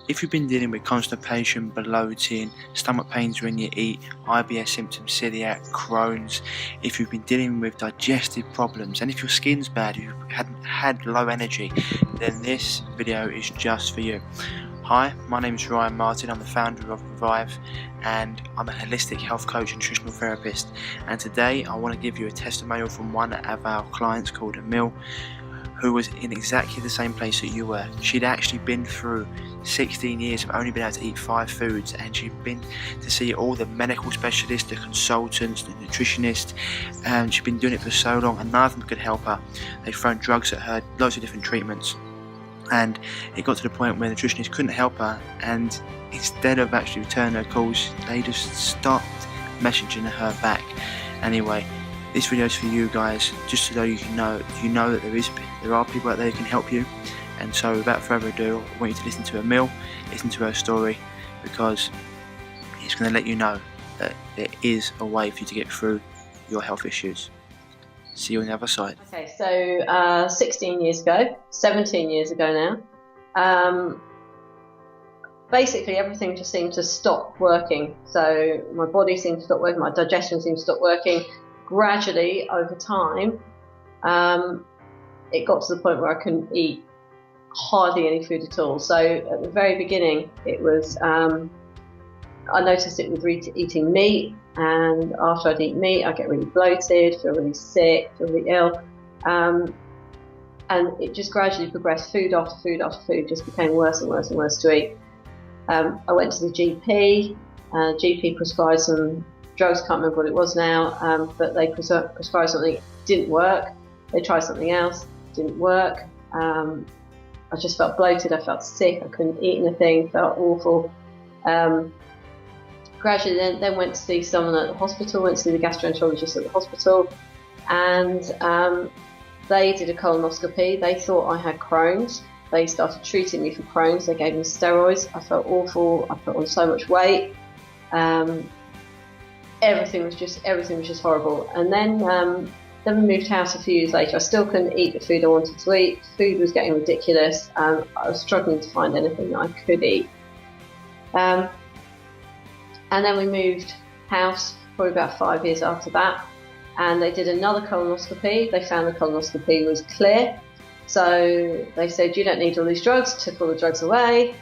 If you've been dealing with constipation, bloating, stomach pains when you eat, IBS symptoms, celiac, Crohn's, if you've been dealing with digestive problems, and if your skin's bad, if you've had low energy, then this video is just for you. Hi, my name is Ryan Martin. I'm the founder of Revive, and I'm a holistic health coach and nutritional therapist. And today I want to give you a testimonial from one of our clients called Amiel, who was in exactly the same place that you were. She'd actually been through 16 years of only being able to eat 5 foods, and she'd been to see all the medical specialists, the consultants, the nutritionists, and she'd been doing it for so long and none of them could help her. They'd thrown drugs at her, loads of different treatments, and it got to the point where the nutritionist couldn't help her, and instead of actually returning her calls, they just stopped messaging her back. Anyway, this video is for you guys, just so you know that there are people out there who can help you. And so without further ado, I want you to listen to Amiel, listen to her story, because it's going to let you know that there is a way for you to get through your health issues. See you on the other side. Okay, so 16 years ago, 17 years ago now, basically everything just seemed to stop working. So my body seemed to stop working, my digestion seemed to stop working. Gradually, over time, it got to the point where I couldn't eat hardly any food at all. So at the very beginning, it was, I noticed it with eating meat, and after I'd eat meat, I'd get really bloated, feel really sick, feel really ill, and it just gradually progressed. Food after food after food just became worse and worse and worse to eat. I went to the GP. GP prescribed some drugs, can't remember what it was now, but they prescribed something, didn't work. They tried something else, didn't work. I just felt bloated, I felt sick, I couldn't eat anything, felt awful. Gradually then went to see someone at the hospital, went to see the gastroenterologist at the hospital, and they did a colonoscopy. They thought I had Crohn's. They started treating me for Crohn's. They gave me steroids. I felt awful. I put on so much weight. Everything was just horrible. And then we moved house a few years later. I still couldn't eat the food I wanted to eat. Food was getting ridiculous. I was struggling to find anything that I could eat. And then we moved house probably about 5 years after that, and they did another colonoscopy. They found the colonoscopy was clear. So they said, you don't need all these drugs, took all the drugs away,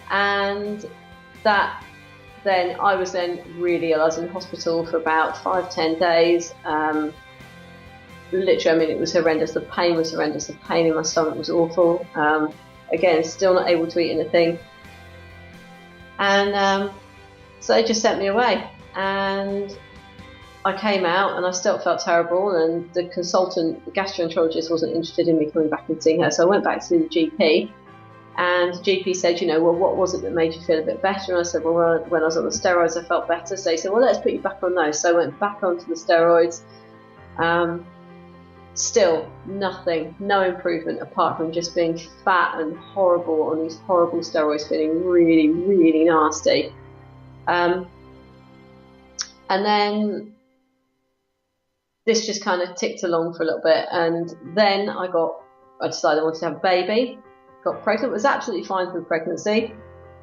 and that then I was then really ill. I was in hospital for about 5-10 days. Literally, I mean, it was horrendous. The pain was horrendous. The pain in my stomach was awful. Again, still not able to eat anything. And so they just sent me away. And I came out and I still felt terrible. And the consultant, the gastroenterologist, wasn't interested in me coming back and seeing her. So I went back to the GP. And the GP said, well, what was it that made you feel a bit better? And I said, well, when I was on the steroids, I felt better. So he said, well, let's put you back on those. So I went back onto the steroids. Still nothing, no improvement apart from just being fat and horrible on these horrible steroids, feeling really, really nasty. And then this just kind of ticked along for a little bit. And then I decided I wanted to have a baby. Got pregnant, was absolutely fine through pregnancy,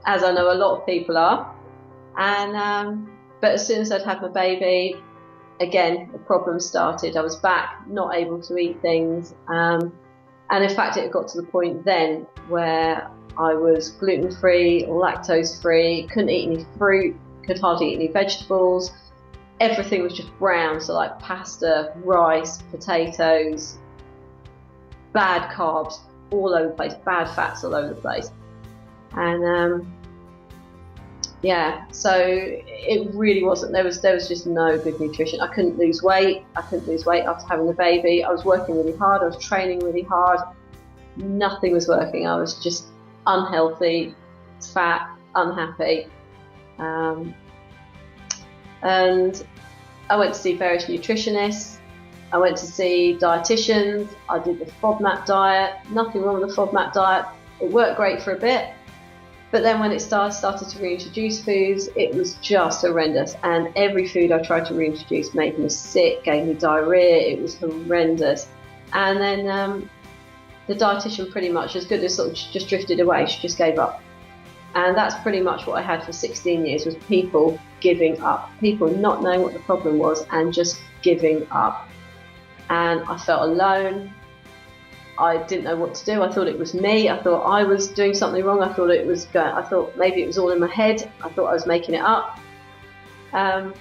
as I know a lot of people are. And but as soon as I'd had my baby, again the problem started. I was back, not able to eat things, and in fact it got to the point then where I was gluten-free or lactose-free, couldn't eat any fruit, could hardly eat any vegetables. Everything was just brown, so like pasta, rice, potatoes, bad carbs all over the place, bad fats all over the place. And so it really wasn't, there was just no good nutrition. I couldn't lose weight after having the baby. I was working really hard, I was training really hard, nothing was working. I was just unhealthy, fat, unhappy. And I went to see various nutritionists. I went to see dietitians. I did the FODMAP diet. Nothing wrong with the FODMAP diet. It worked great for a bit. But then when it started to reintroduce foods, it was just horrendous. And every food I tried to reintroduce made me sick, gave me diarrhea. It was horrendous. And then the dietitian pretty much, as good as sort of just drifted away, she just gave up. And that's pretty much what I had for 16 years, was people giving up, people not knowing what the problem was and just giving up. And I felt alone. I didn't know what to do. I thought it was me. I thought I was doing something wrong. I thought maybe it was all in my head. I thought I was making it up. And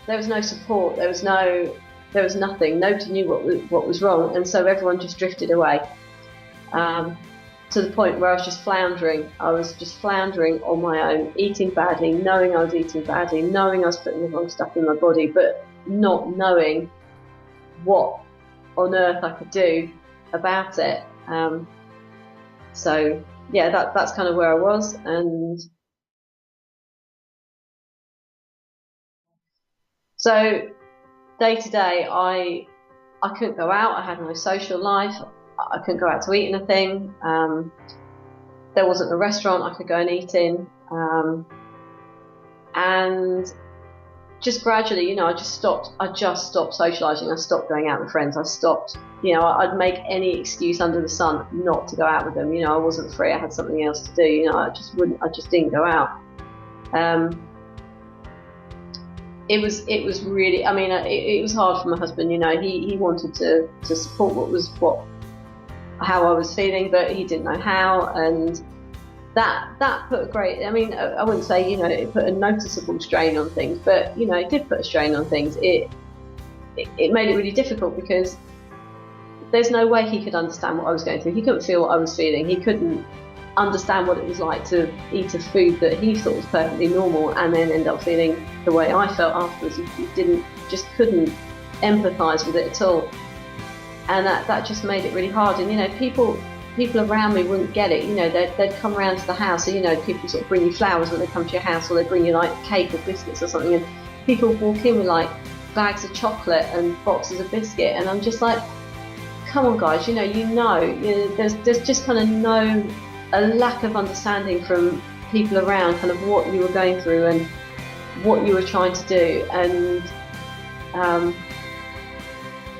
there was no support. There was nothing. Nobody knew what was wrong, and so everyone just drifted away. To the point where I was just floundering. I was just floundering on my own, eating badly, knowing I was eating badly, knowing I was putting the wrong stuff in my body, but not knowing what on earth I could do about it. So yeah, that's kind of where I was. And so day to day, I couldn't go out. I had no social life. I couldn't go out to eat anything. There wasn't a restaurant I could go and eat in. And just gradually, I just stopped socialising. I stopped going out with friends. I stopped, I'd make any excuse under the sun not to go out with them. I wasn't free. I had something else to do. I just didn't go out. It was really, it was hard for my husband. He wanted to support how I was feeling, but he didn't know how, and that put a great, I wouldn't say, it put a noticeable strain on things, but, it did put a strain on things. It made it really difficult because there's no way he could understand what I was going through. He couldn't feel what I was feeling. He couldn't understand what it was like to eat a food that he thought was perfectly normal and then end up feeling the way I felt afterwards. He couldn't empathise with it at all. And that just made it really hard. And, people around me wouldn't get it. They'd come around to the house. So, people sort of bring you flowers when they come to your house, or they bring you like cake or biscuits or something. And people walk in with like bags of chocolate and boxes of biscuit. And I'm just like, come on, guys, there's just kind of a lack of understanding from people around kind of what you were going through and what you were trying to do.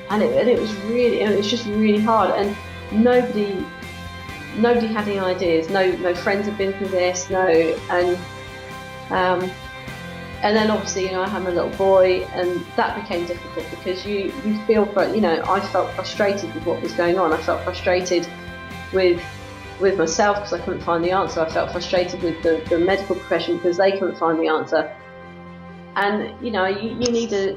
And it was just really hard. And nobody had any ideas. No friends had been through this. And then obviously, I had my little boy, and that became difficult because you feel for, I felt frustrated with what was going on. I felt frustrated with myself because I couldn't find the answer. I felt frustrated with the medical profession because they couldn't find the answer. And you need the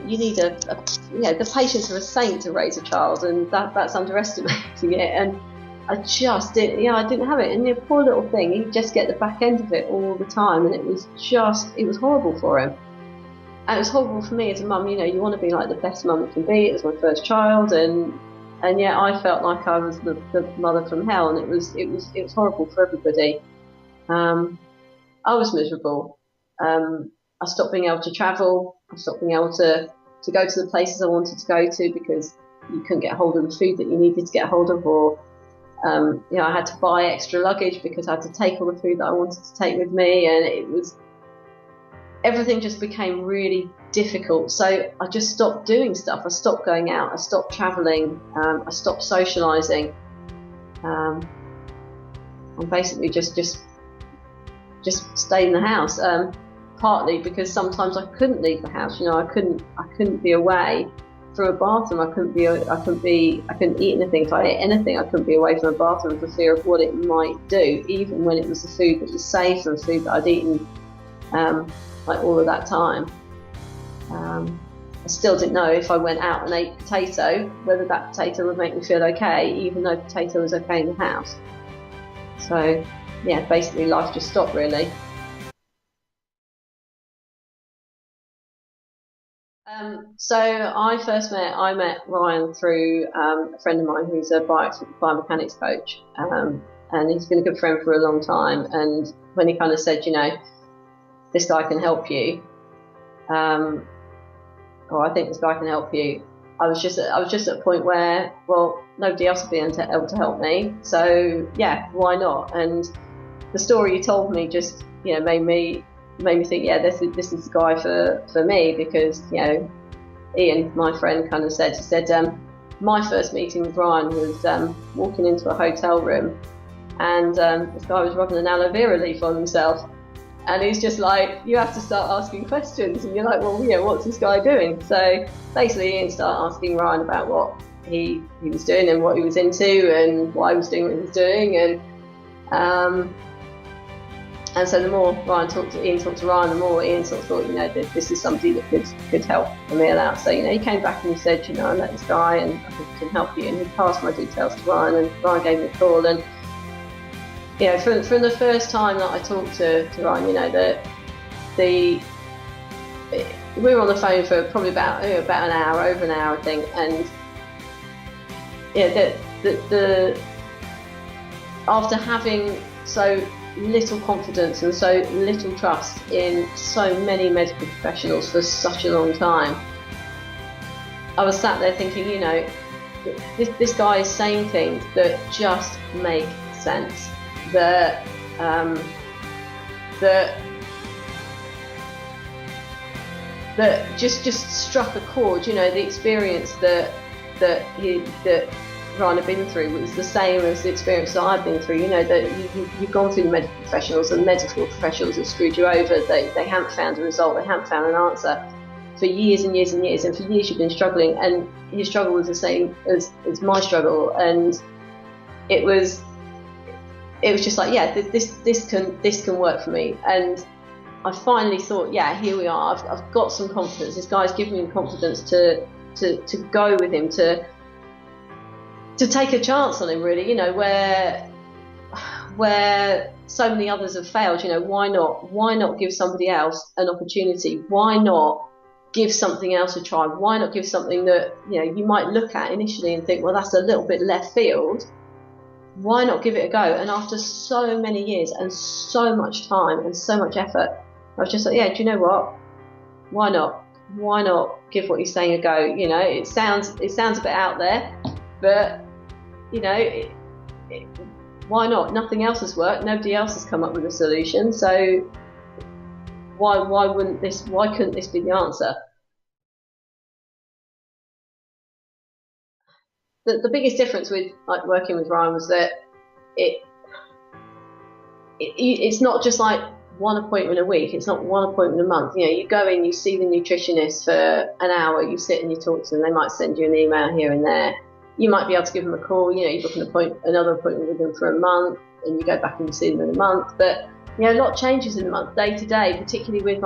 patience of a saint to raise a child, and that's underestimating it. And I didn't have it. And the poor little thing, he'd just get the back end of it all the time, and it was horrible for him. And it was horrible for me as a mum. You want to be like the best mum you can be. It was my first child, and yet I felt like I was the mother from hell, and it was horrible for everybody. I was miserable. I stopped being able to travel. I stopped being able to go to the places I wanted to go to because you couldn't get hold of the food that you needed to get hold of, or I had to buy extra luggage because I had to take all the food that I wanted to take with me, and everything just became really difficult. So I just stopped doing stuff. I stopped going out. I stopped travelling. I stopped socialising. And basically just stayed in the house. Partly because sometimes I couldn't leave the house. I couldn't be away from a bathroom. I couldn't eat anything. If I ate anything, I couldn't be away from a bathroom for fear of what it might do, even when it was the food that was safe and food that I'd eaten like all of that time. I still didn't know if I went out and ate potato, whether that potato would make me feel okay, even though potato was okay in the house. So yeah, basically life just stopped really. So I met Ryan through a friend of mine who's a biomechanics coach, and he's been a good friend for a long time. And when he kind of said, this guy can help you, or I think this guy can help you, I was just at a point where, well, nobody else would be able to help me, so yeah, why not? And the story you told me just made me think, yeah, this is the guy for me, because Ian, my friend, kind of said, my first meeting with Ryan was walking into a hotel room, and this guy was rubbing an aloe vera leaf on himself. And he's just like, you have to start asking questions. And you're like, well, yeah, what's this guy doing? So basically Ian started asking Ryan about what he was doing and what he was into and why he was doing what he was doing. And so the more Ian talked to Ryan, the more Ian sort of thought, this is somebody that could help Amiel out. So, he came back and he said, I met this guy and I think he can help you. And he passed my details to Ryan, and Ryan gave me a call. And from the first time that I talked to Ryan, we were on the phone for probably about an hour, over an hour, I think, and the after having so little confidence and so little trust in so many medical professionals for such a long time, I was sat there thinking, this guy is saying things that just make sense. That just struck a chord. The experience that Ryan had been through was the same as the experience that I've been through. That you've gone through the medical professionals, and medical professionals have screwed you over. They haven't found a result. They haven't found an answer for years and years and years. And for years you've been struggling, and his struggle was the same as my struggle. And it was just like, yeah, this can work for me. And I finally thought, yeah, here we are. I've got some confidence. This guy's given me confidence to go with him, to take a chance on him, really. Where so many others have failed. Why not give somebody else an opportunity? Why not give something else a try? Why not give something that you might look at initially and think, well, that's a little bit left field. Why not give it a go? And after so many years and so much time and so much effort, I was just like, yeah, do you know what? Why not? Why not give what he's saying a go? It sounds a bit out there, but why not? Nothing else has worked. Nobody else has come up with a solution. So why couldn't this be the answer? The biggest difference with working with Ryan was that it's not just like one appointment a week. It's not one appointment a month. You go in, you see the nutritionist for an hour, you sit and you talk to them. They might send you an email here and there. You might be able to give them a call. You book another appointment with them for a month, and you go back and you see them in a month. But a lot changes in a month, day to day, particularly with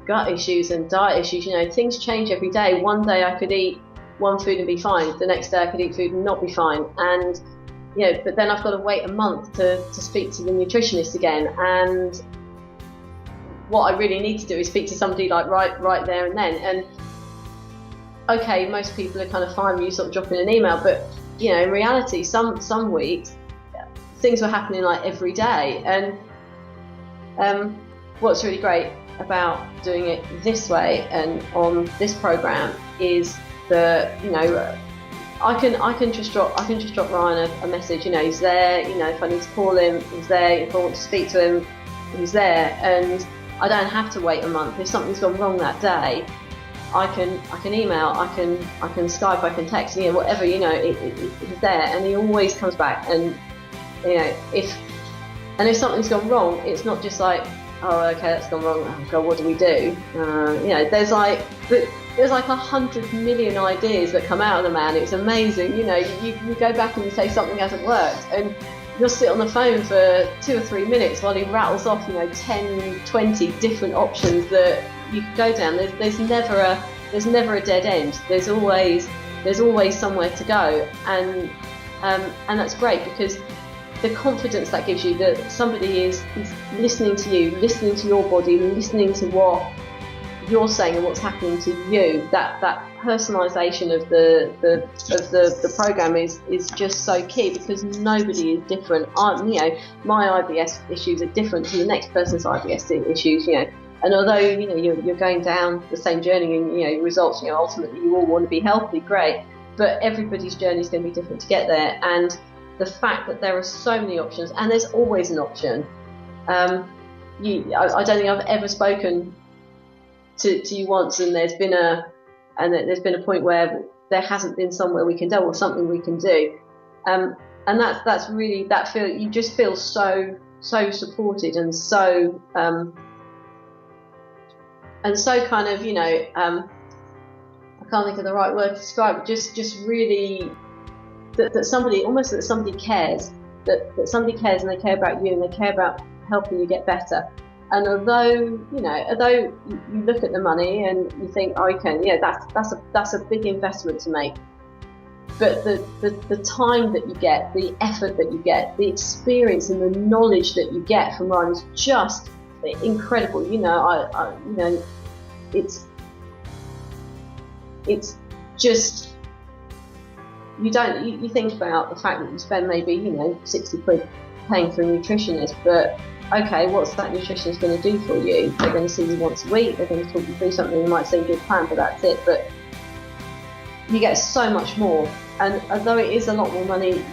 gut issues and diet issues. Things change every day. One day I could eat one food and be fine. The next day I could eat food and not be fine. And but then I've got to wait a month to speak to the nutritionist again. And what I really need to do is speak to somebody right there and then. And okay, most people are kind of fine with you sort of dropping an email, but in reality, some weeks things were happening every day. And what's really great about doing it this way and on this program is that I can just drop Ryan a message. He's there. If I need to call him, he's there. If I want to speak to him, he's there. And I don't have to wait a month. If something's gone wrong that day, I can email, I can Skype, I can text, whatever. He's there, and he always comes back. And if something's gone wrong, it's not just like, oh, okay, that's gone wrong. Oh God, what do we do? There's 100 million ideas that come out of the man. It's amazing. You go back and you say something hasn't worked, and you'll sit on the phone for 2 or 3 minutes while he rattles off 10, 20 different options that you could go down. There's never a dead end. There's always somewhere to go, and that's great, because the confidence that gives you that somebody is listening to you, listening to your body, listening to what you're saying and what's happening to you. That personalisation of the program is just so key, because nobody is different. My IBS issues are different from the next person's IBS issues. And although you're going down the same journey, and results, ultimately you all want to be healthy, great, but everybody's journey is going to be different to get there. And the fact that there are so many options, and there's always an option. I don't think I've ever spoken to you once and there's been a point where there hasn't been somewhere we can go or something we can do. and that's really, you just feel so supported and so kind of, I can't think of the right word to describe it, just really that somebody cares, that somebody cares, and they care about you, and they care about helping you get better. And although you look at the money and you think, oh, okay, yeah, that's a big investment to make, but the time that you get, the effort that you get, the experience and the knowledge that you get from Ryan is just incredible. It's just, you think about the fact that you spend maybe 60 quid paying for a nutritionist, but okay, what's that nutritionist going to do for you? They're going to see you once a week, they're going to talk you through something, they might send you a plan, but that's it. But you get so much more, and although it is a lot more money,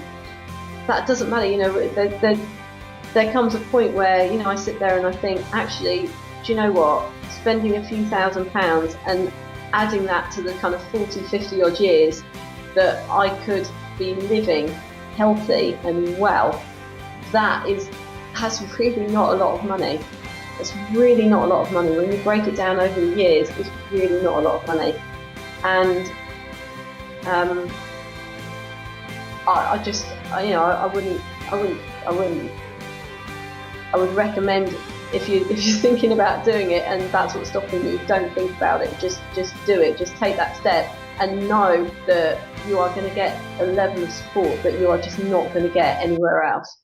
that doesn't matter. There comes a point where I sit there and I think, actually, do you know what, spending a few £1,000s and adding that to the kind of 40, 50 odd years that I could be living healthy and well, has really not a lot of money. It's really not a lot of money. When you break it down over the years, it's really not a lot of money. And I would recommend, if you're thinking about doing it and that's what's stopping you, don't think about it. Just do it. Just take that step and know that you are going to get a level of support that you are just not going to get anywhere else.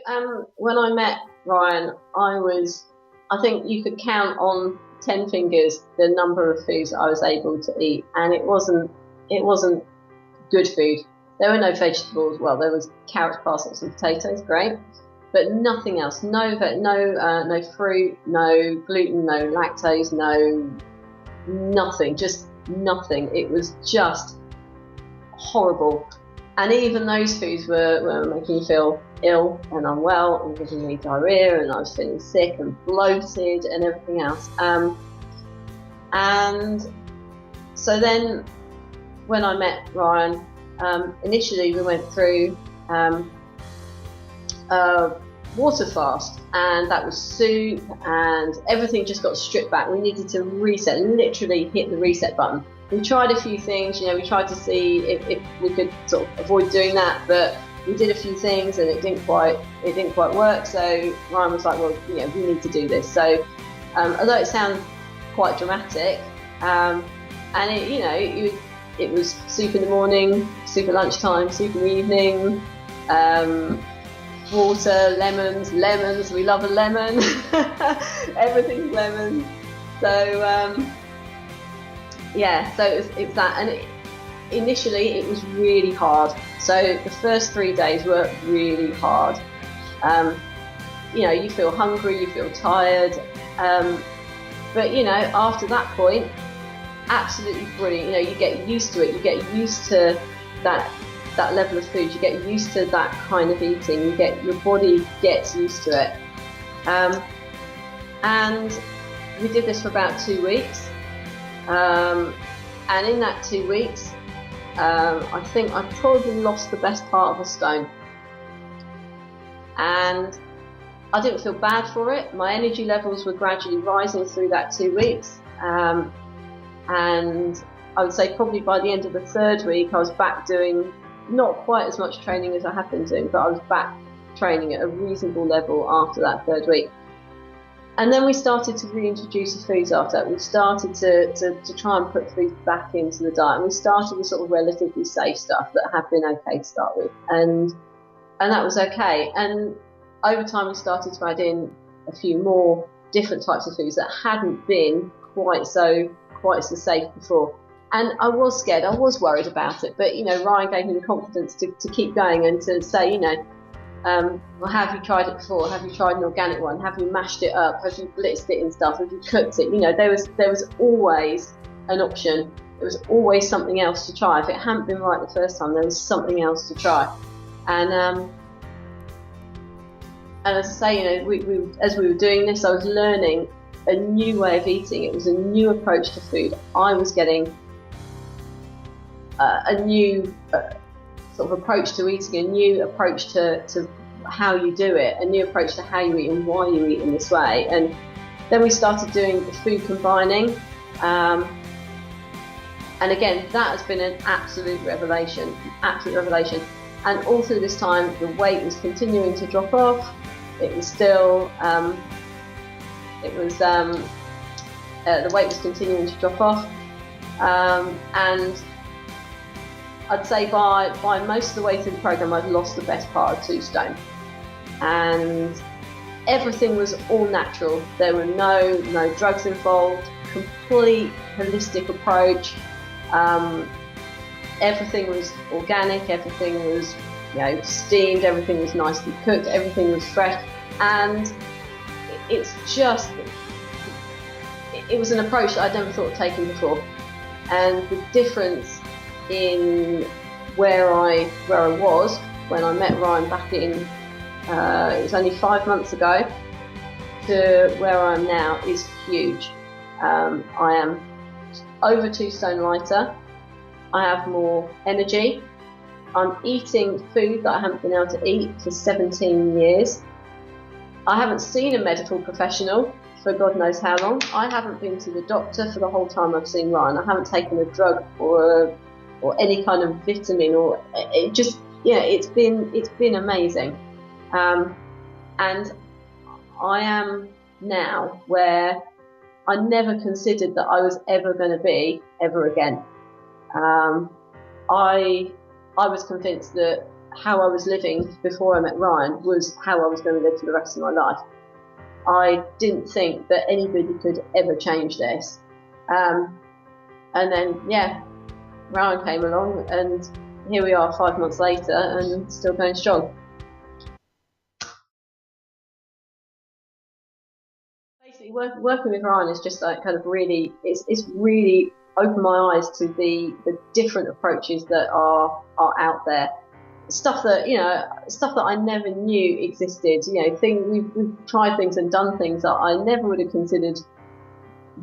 So when I met Ryan, I think you could count on 10 fingers the number of foods that I was able to eat, and it wasn't good food. There were no vegetables. Well, there was carrots, parsnips, and potatoes, great, but nothing else. No fruit, no gluten, no lactose, nothing. Just nothing. It was just horrible. And even those foods were making me feel ill and unwell and giving me diarrhoea, and I was feeling sick and bloated and everything else. And so then when I met Ryan, initially we went through a water fast, and that was soup, and everything just got stripped back. We needed to reset, literally hit the reset button. We tried a few things, we tried to see if we could sort of avoid doing that, but we did a few things and it didn't quite work. So Ryan was like, well, we need to do this. So although it sounds quite dramatic, and it was soup in the morning, soup at lunchtime, soup in the evening, water, lemons, we love a lemon, everything's lemon. So so it was that, and initially it was really hard. So the first 3 days were really hard. You feel hungry, you feel tired, but after that point, absolutely brilliant. You get used to it. You get used to that level of food. You get used to that kind of eating. Your body gets used to it. And we did this for about 2 weeks. And in that 2 weeks, I think I probably lost the best part of a stone. And I didn't feel bad for it. My energy levels were gradually rising through that 2 weeks. And I would say probably by the end of the third week, I was back doing not quite as much training as I had been doing, but I was back training at a reasonable level after that third week. And then we started to reintroduce the foods after that. We started to try and put food back into the diet. And we started with sort of relatively safe stuff that had been okay to start with. And that was okay. And over time, we started to add in a few more different types of foods that hadn't been quite so safe before. And I was scared, I was worried about it, but Ryan gave me the confidence to keep going and to say, well, have you tried it before? Have you tried an organic one? Have you mashed it up? Have you blitzed it and stuff? Have you cooked it? There was always an option. There was always something else to try. If it hadn't been right the first time, there was something else to try. And as I say, as we were doing this, I was learning a new way of eating. It was a new approach to food. I was getting a new sort of approach to eating, a new approach to how you do it, a new approach to how you eat and why you eat in this way. And then we started doing the food combining, and again, that has been an absolute revelation. And all through this time, the weight was continuing to drop off. It was still, the weight was continuing to drop off, and I'd say by most of the way through the program, I'd lost the best part of 2 stone, and everything was all natural. There were no drugs involved. Complete holistic approach. Everything was organic. Everything was, steamed. Everything was nicely cooked. Everything was fresh, and it was an approach that I'd never thought of taking before. And the difference in where I was when I met Ryan back in, it was only 5 months ago, to where I am now is huge. I am over 2 stone lighter. I have more energy. I'm eating food that I haven't been able to eat for 17 years. I haven't seen a medical professional for God knows how long. I haven't been to the doctor for the whole time I've seen Ryan. I haven't taken a drug or any kind of vitamin, or it just, it's been amazing. And I am now where I never considered that I was ever going to be ever again. I was convinced that how I was living before I met Ryan was how I was going to live for the rest of my life. I didn't think that anybody could ever change this. And then, Ryan came along, and here we are 5 months later and still going strong. Basically, working with Ryan is just like kind of really, it's really opened my eyes to the different approaches that are out there. Stuff that I never knew existed. We've tried things and done things that I never would have considered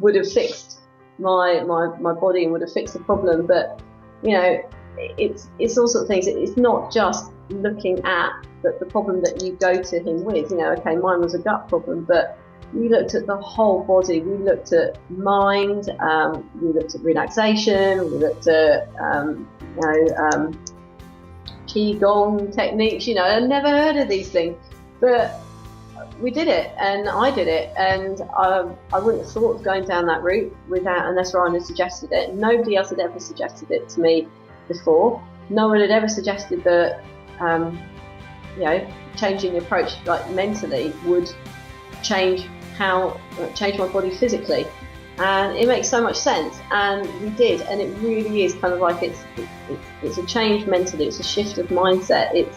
would have fixed my body and would have fixed the problem. But it's all sorts of things. It's not just looking at the problem that you go to him with. Okay, mine was a gut problem, but we looked at the whole body. We looked at mind. We looked at relaxation. We looked at Qigong techniques. I'd never heard of these things, but we did it, and I did it, and I wouldn't have thought of going down that route unless Ryan had suggested it. Nobody else had ever suggested it to me before. No one had ever suggested that changing the approach like mentally would change my body physically, and it makes so much sense, and we did, and it really is kind of like it's a change mentally. It's a shift of mindset. It's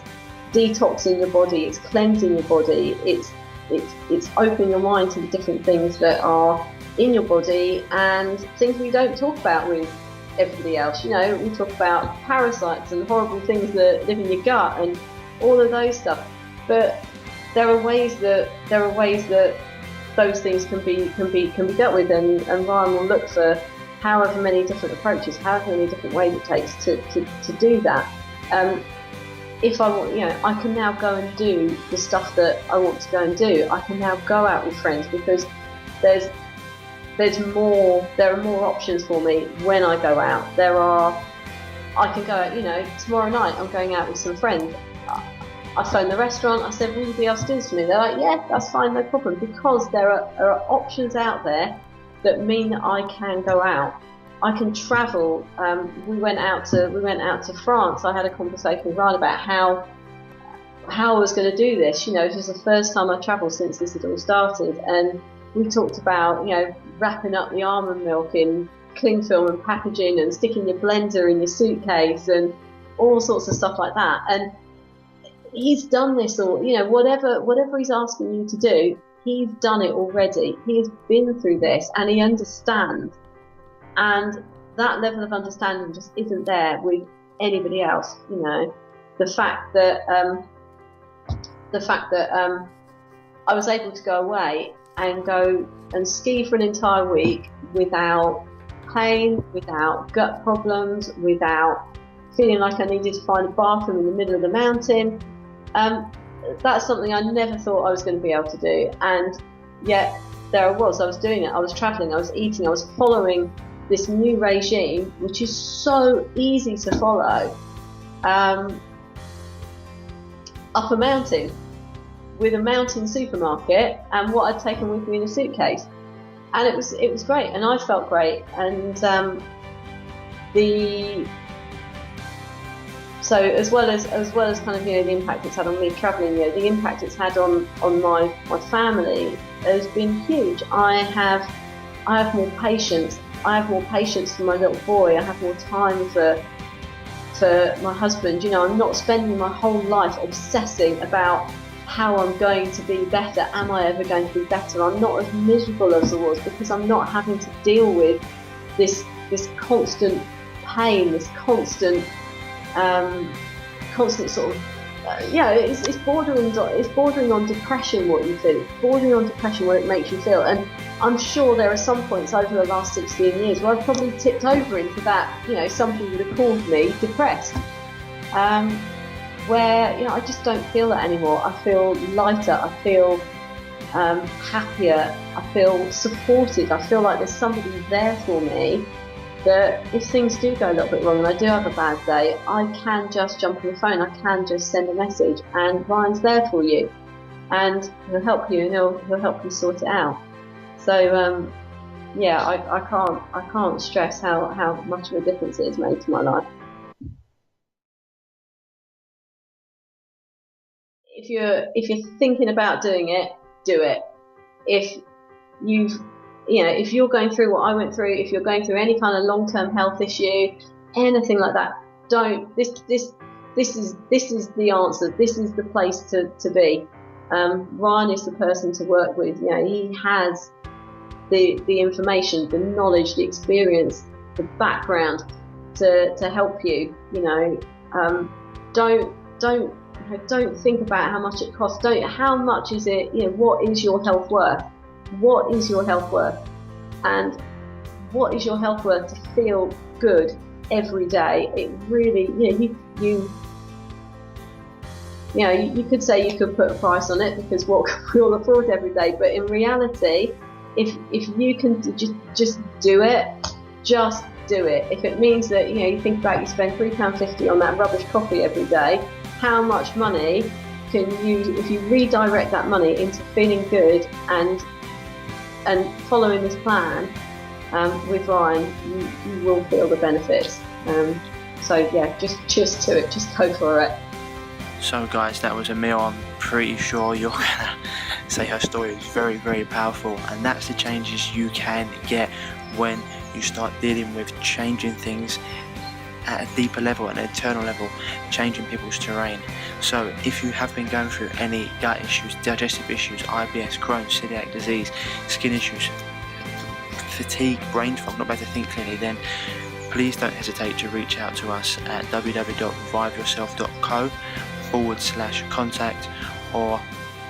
detoxing your body. It's cleansing your body. It's opening your mind to the different things that are in your body and things we don't talk about with everybody else. We talk about parasites and horrible things that live in your gut and all of those stuff, but there are ways that those things can be dealt with, and Ryan will look for however many different approaches, however many different ways it takes to do that. If I want, I can now go and do the stuff that I want to go and do. I can now go out with friends because there are more options for me when I go out. I can go out, tomorrow night I'm going out with some friends. I phoned the restaurant, I said, will anybody else do this for me? They're like, yeah, that's fine, no problem, because there are options out there that mean that I can go out. I can travel. We went out to France. I had a conversation with Ryan about how I was going to do this. It was the first time I travelled since this had all started, and we talked about wrapping up the almond milk in cling film and packaging and sticking your blender in your suitcase and all sorts of stuff like that. And he's done this all, whatever he's asking you to do, he's done it already. He has been through this and he understands. And that level of understanding just isn't there with anybody else. The fact that I was able to go away and go and ski for an entire week without pain, without gut problems, without feeling like I needed to find a bathroom in the middle of the mountain. That's something I never thought I was going to be able to do, and yet there I was doing it. I was traveling, I was eating, I was following this new regime, which is so easy to follow, up a mountain with a mountain supermarket and what I'd taken with me in a suitcase, and it was great, and I felt great. And so as well as kind of, the impact it's had on me traveling, the impact it's had on my family has been huge. I have more patience. I have more patience for my little boy. I have more time for my husband. I'm not spending my whole life obsessing about how I'm going to be better. Am I ever going to be better? I'm not as miserable as I was because I'm not having to deal with this constant pain, this constant sort of it's bordering on depression. What you feel, it's bordering on depression, what it makes you feel. And I'm sure there are some points over the last 16 years where I've probably tipped over into that. Somebody would have called me depressed, where I just don't feel that anymore. I feel lighter, I feel happier, I feel supported, I feel like there's somebody there for me, that if things do go a little bit wrong and I do have a bad day, I can just jump on the phone, I can just send a message, and Ryan's there for you, and he'll help you, and he'll help you sort it out. So I can't stress how much of a difference it has made to my life. If you're thinking about doing it, do it. If you're going through what I went through, if you're going through any kind of long-term health issue, anything like that, don't. This is the answer. This is the place to be. Ryan is the person to work with. He has the information, the knowledge, the experience, the background to help you. Don't think about how much it costs. How much is it? What is your health worth? What is your health worth? And what is your health worth to feel good every day? It really, you could say you could put a price on it, because what can we all afford every day? But in reality, if you can just do it, just do it. If it means that you think about, you spend £3.50 on that rubbish coffee every day, how much money can you, if you redirect that money into feeling good and following this plan with Ryan, you will feel the benefits. Just do it, just go for it. So guys, that was Amiel. I'm pretty sure you're gonna say her story is very, very powerful, and that's the changes you can get when you start dealing with changing things at a deeper level, at an internal level, changing people's terrain. So if you have been going through any gut issues, digestive issues, IBS, Crohn, celiac disease, skin issues, fatigue, brain fog, not able to think clearly, then please don't hesitate to reach out to us at www.reviveyourself.co/contact, or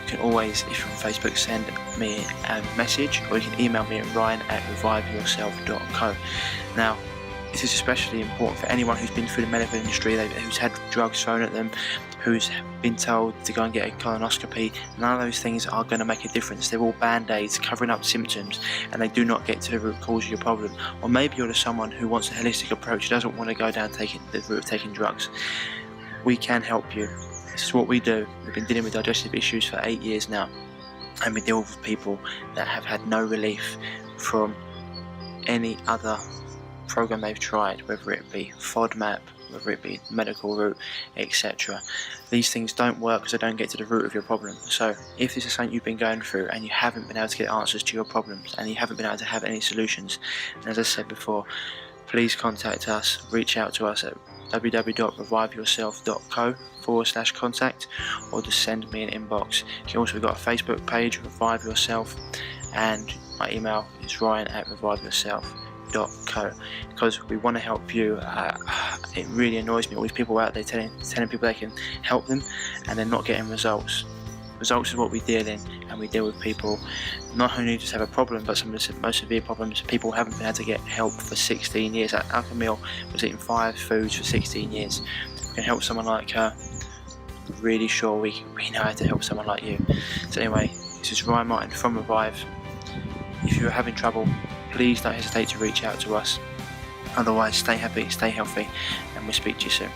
you can always, if you're on Facebook, send me a message, or you can email me at ryan@reviveyourself.co. Now, this is especially important for anyone who's been through the medical industry, who's had drugs thrown at them, who's been told to go and get a colonoscopy. None of those things are going to make a difference. They're all band-aids covering up symptoms, and they do not get to the root cause of your problem. Or maybe you're someone who wants a holistic approach, who doesn't want to go down the route of taking drugs. We can help you. This is what we do. We've been dealing with digestive issues for 8 years now, and we deal with people that have had no relief from any other program they've tried, whether it be FODMAP, whether it be medical route, etc. These things don't work because they don't get to the root of your problem. So if this is something you've been going through and you haven't been able to get answers to your problems, and you haven't been able to have any solutions, and as I said before, please contact us, reach out to us at www.reviveyourself.co/contact, or just send me an inbox. You also got a Facebook page, Revive Yourself, and my email is ryan@reviveyourself.co, because we want to help you. It really annoys me, all these people out there telling people they can help them and they're not getting results. results of what we deal in, and we deal with people not only just have a problem, but some of the most severe problems. People haven't been able to get help for 16 years. Amiel was eating 5 foods for 16 years. We can help someone like her. I'm really sure we know how to help someone like you. So anyway, this is Ryan Martin from Revive. If you're having trouble, please don't hesitate to reach out to us. Otherwise, stay happy, stay healthy, and we'll speak to you soon.